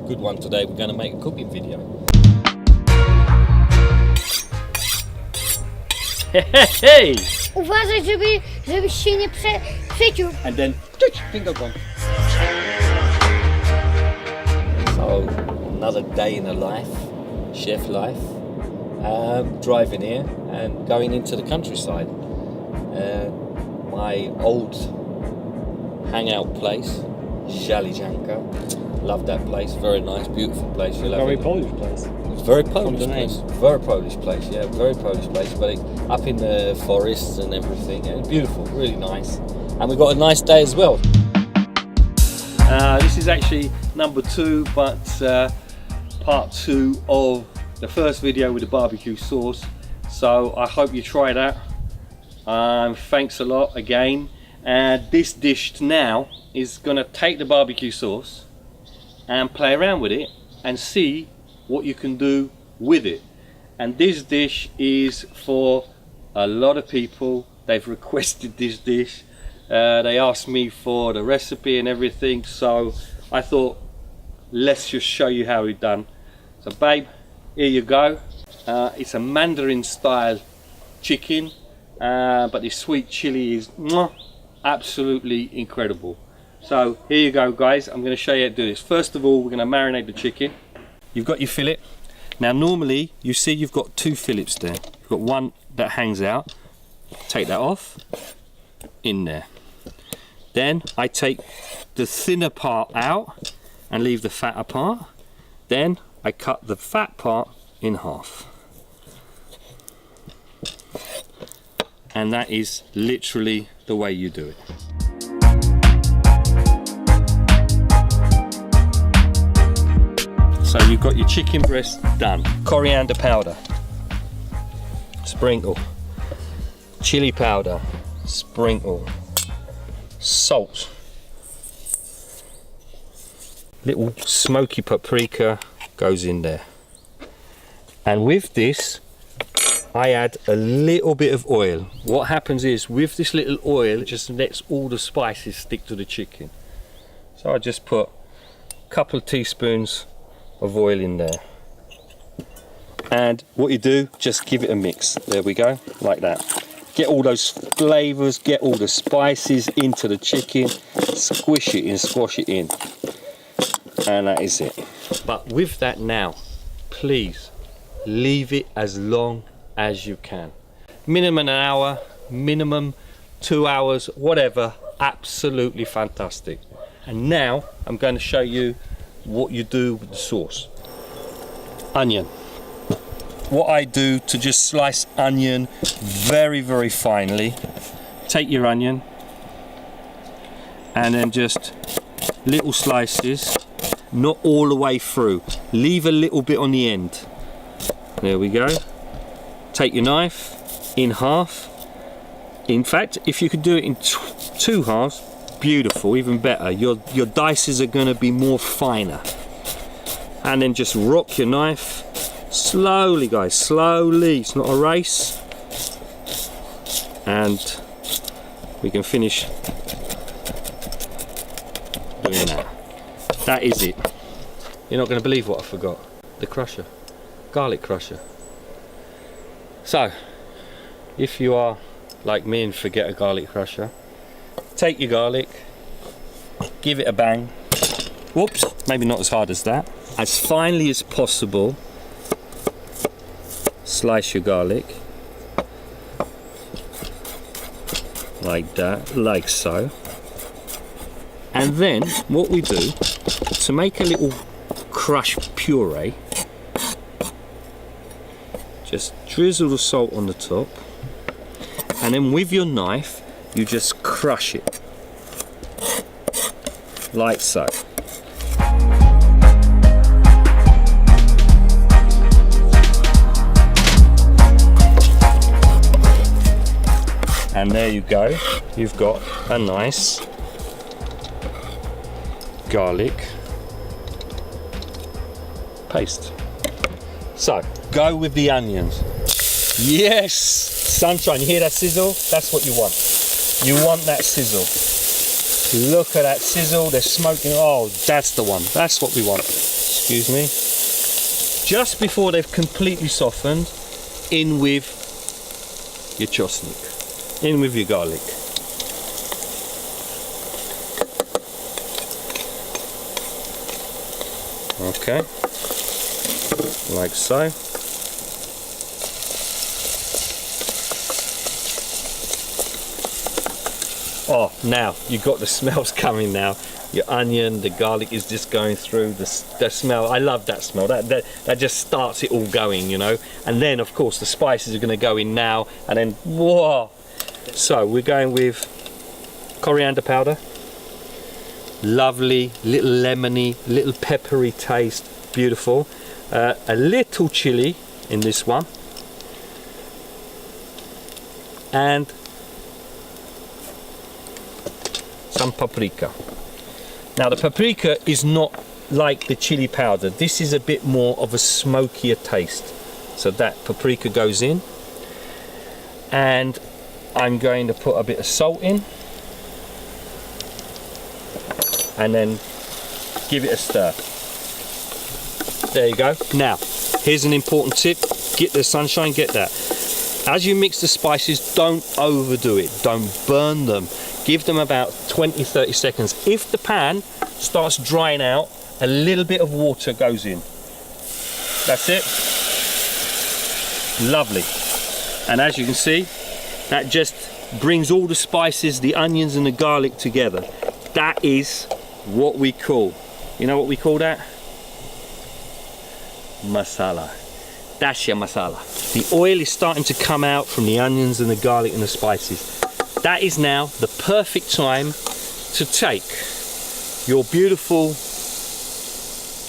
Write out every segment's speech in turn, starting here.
good one today. We're going to make a cooking video. Hey! Uważaj, żebyś się nie przeciął. And then, finger gone. So, another day in a life, chef life. Driving here and going into the countryside. My old hangout place, Jalijanka. Love that place, very nice, beautiful place. Very Polish place. It's very Polish place. Very Polish place, yeah, very Polish place. But it's up in the forests and everything, and it's beautiful, really nice. And we've got a nice day as well. This is actually number 2, but part 2 of the first video with the barbecue sauce. So I hope you try that. Thanks a lot again. And this dish now is gonna take the barbecue sauce and play around with it and see what you can do with it. And this dish is for a lot of people. They've requested this dish. They asked me for the recipe and everything, so I thought let's just show you how it's done. So babe, here you go. It's a Mandarin style chicken, but the sweet chili is absolutely incredible. So here you go guys, I'm going to show you how to do this. First of all, we're going to marinate the chicken. You've got your fillet. Now normally you see you've got 2 fillets there. You've got one that hangs out. Take that off, in there. Then I take the thinner part out and leave the fatter part. Then I cut the fat part in half. And that is literally the way you do it. So you've got your chicken breast done. Coriander powder, sprinkle. Chili powder, sprinkle. Salt. Little smoky paprika goes in there. And with this, I add a little bit of oil. What happens is, with this little oil, it just lets all the spices stick to the chicken. So I just put a couple of teaspoons of oil in there. And what you do, just give it a mix. There we go, like that. Get all those flavors, get all the spices into the chicken, squish it in, squash it in. And that is it. But with that now, please leave it as long as you can. Minimum an hour, minimum 2 hours, whatever, absolutely fantastic. And now I'm going to show you what you do with the sauce. Onion. What I do to just slice onion very, very finely. Take your onion and then just little slices, not all the way through. Leave a little bit on the end. There we go. Take your knife in half. In fact, if you could do it in 2 halves, beautiful, even better. Your dices are going to be more finer. And then just rock your knife slowly, guys, slowly. It's not a race. And we can finish doing that. That is it. You're not going to believe what I forgot. The crusher, garlic crusher. So, if you are like me and forget a garlic crusher, take your garlic, give it a bang. Whoops, maybe not as hard as that. As finely as possible, slice your garlic. Like that, like so. And then, what we do, to make a little crushed puree, just drizzle the salt on the top, and then with your knife you just crush it like so. And there you go, you've got a nice garlic paste. So, go with the onions. Yes! Sunshine, you hear that sizzle? That's what you want. You want that sizzle. Look at that sizzle, they're smoking. Oh, that's the one. That's what we want. excuse me. Just before they've completely softened, in with your chosnik, in with your garlic. Okay, like so. Oh, now you've got the smells coming now. Your onion, the garlic is just going through the smell. I love that smell. That just starts it all going, you know. And then, of course, the spices are going to go in now. And then, whoa! So we're going with coriander powder. Lovely, little lemony, little peppery taste. Beautiful. A little chili in this one. And some paprika. Now the paprika is not like the chili powder. This is a bit more of a smokier taste. So that paprika goes in. And I'm going to put a bit of salt in. And then give it a stir. There you go. Now, here's an important tip. Get the sunshine, get that. As you mix the spices, don't overdo it. Don't burn them. Give them about 20-30 seconds. If the pan starts drying out, a little bit of water goes in. That's it. Lovely. And as you can see, that just brings all the spices, the onions and the garlic together. That is what we call, you know what we call that? Masala. That's your masala. The oil is starting to come out from the onions and the garlic and the spices. That is now the perfect time to take your beautiful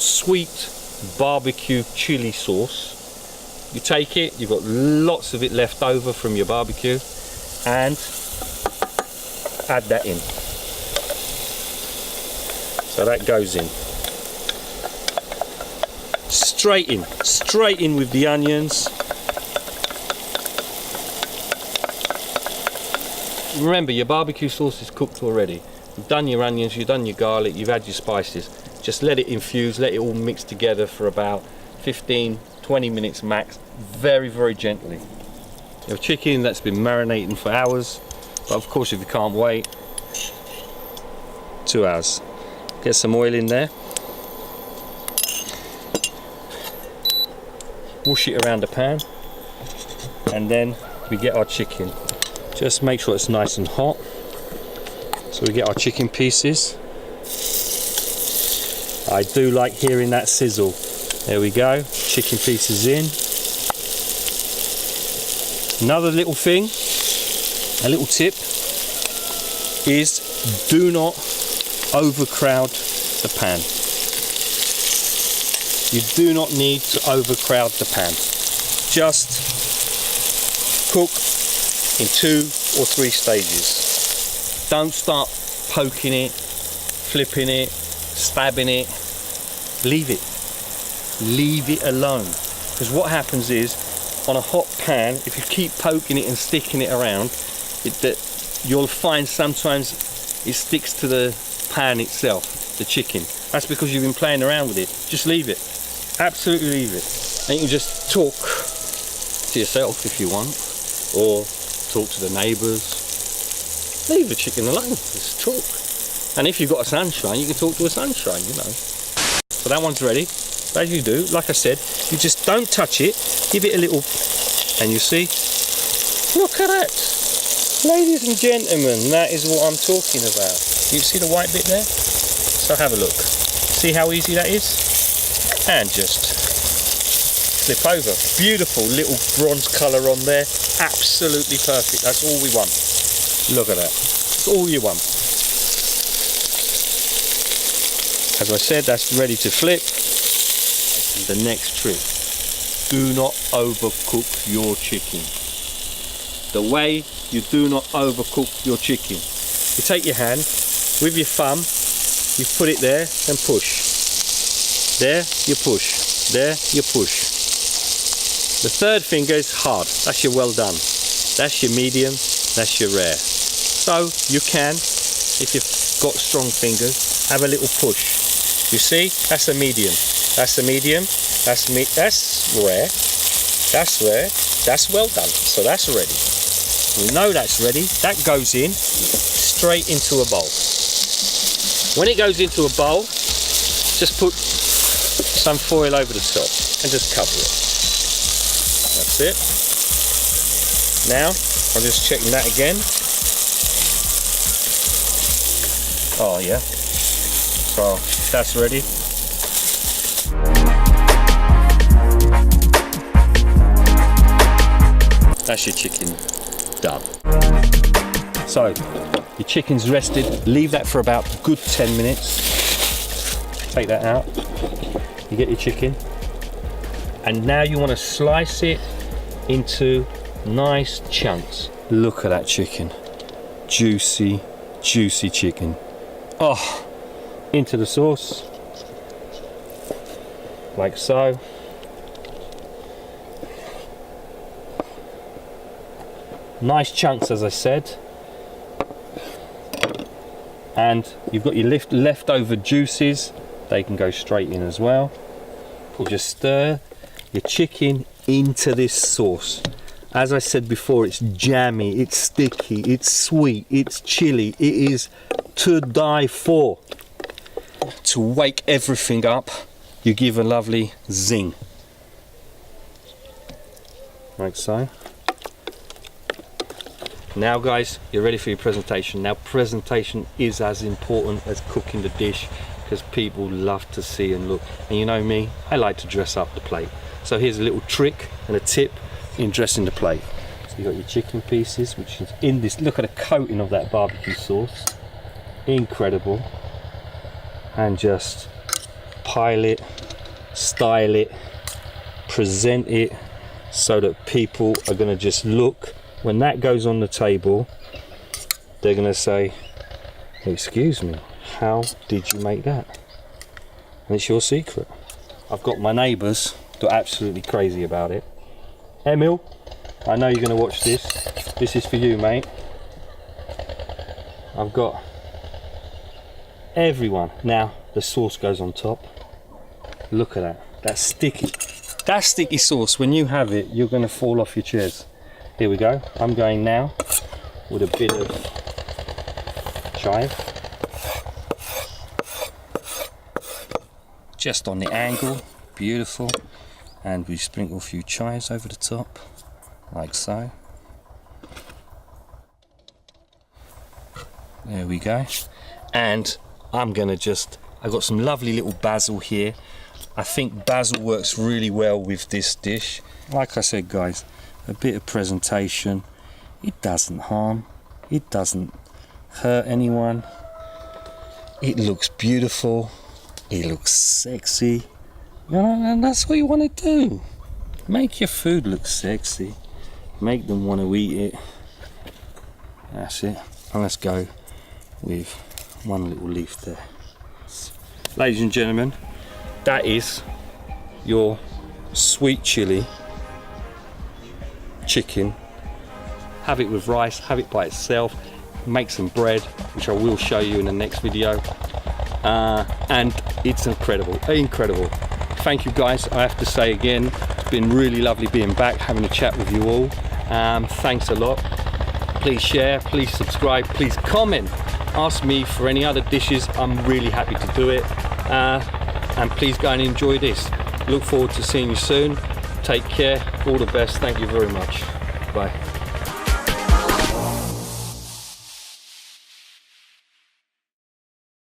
sweet barbecue chili sauce. You take it, you've got lots of it left over from your barbecue, and add that in. So that goes in. Straight in with the onions. Remember, your barbecue sauce is cooked already. You've done your onions, you've done your garlic, you've had your spices. Just let it infuse, let it all mix together for about 15-20 minutes max, very, very gently. You have chicken that's been marinating for hours, but of course if you can't wait, 2 hours. Get some oil in there. Whoosh it around the pan, and then we get our chicken. Just make sure it's nice and hot. So we get our chicken pieces. I do like hearing that sizzle. There we go, chicken pieces in. Another little thing, a little tip, is do not overcrowd the pan. You do not need to overcrowd the pan. Just cook in 2 or 3 stages. Don't start poking it, flipping it, stabbing it. Leave it. Leave it alone. Because what happens is, on a hot pan, if you keep poking it and sticking it around, you'll find sometimes it sticks to the pan itself, the chicken. That's because you've been playing around with it. Just leave it. Absolutely leave it. And you can just talk to yourself if you want, or talk to the neighbours. Leave the chicken alone, just talk. And if you've got a sunshine, you can talk to a sunshine, you know. So that one's ready. As you do, like I said, you just don't touch it, give it a little, and you see, look at that. Ladies and gentlemen, that is what I'm talking about. You see the white bit there? So have a look. See how easy that is? And just flip over. Beautiful little bronze colour on there. Absolutely perfect. That's all we want. Look at that. That's all you want. As I said, that's ready to flip. The next trick. Do not overcook your chicken. The way you do not overcook your chicken. You take your hand, with your thumb, you put it there and push. There, you push. There, you push. The third finger is hard. That's your well done. That's your medium. That's your rare. So you can, if you've got strong fingers, have a little push. You see, that's a medium. That's the medium. That's meat. That's rare. That's rare. That's well done. So that's ready. We know that's ready. That goes in straight into a bowl. When it goes into a bowl, just put some foil over the top and just cover it. That's it. Now, I'm just checking that again. Oh yeah. So that's ready. That's your chicken done. So your chicken's rested. Leave that for about a good 10 minutes. Take that out. You get your chicken. And now you want to slice it into nice chunks. Look at that chicken. Juicy, juicy chicken. Oh, into the sauce. Like so. Nice chunks, as I said. And you've got your leftover juices. They can go straight in as well. You just stir your chicken into this sauce. As I said before, it's jammy, it's sticky, it's sweet, it's chili. It is to die for. To wake everything up, you give a lovely zing. Like so. Now guys, you're ready for your presentation. Now presentation is as important as cooking the dish, because people love to see and look. And you know me, I like to dress up the plate. So here's a little trick and a tip in dressing the plate. So you've got your chicken pieces, which is in this, look at the coating of that barbecue sauce. Incredible. And just pile it, style it, present it so that people are gonna just look. When that goes on the table, they're going to say, excuse me, how did you make that? And it's your secret. I've got my neighbours that are absolutely crazy about it. Emil, I know you're going to watch this. This is for you, mate. I've got everyone. Now, the sauce goes on top. Look at that. That's sticky. That sticky sauce, when you have it, you're going to fall off your chairs. Here we go. I'm going now with a bit of chive. Just on the angle, beautiful. And we sprinkle a few chives over the top, like so. There we go. And I'm gonna I've got some lovely little basil here. I think basil works really well with this dish. Like I said guys, a bit of presentation, it doesn't harm, it doesn't hurt anyone, it looks beautiful, it looks sexy, you know, and that's what you want to do. Make your food look sexy, make them want to eat it. That's it. And let's go with one little leaf there. Ladies and gentlemen, that is your sweet chili chicken. Have it with rice, have it by itself, make some bread, which I will show you in the next video, and it's incredible. Thank you guys. I have to say again, it's been really lovely being back, having a chat with you all. Thanks a lot. Please share, please subscribe, please comment, ask me for any other dishes. I'm really happy to do it, and please go and enjoy this. Look forward to seeing you soon. Take care, all the best, thank you very much. Bye.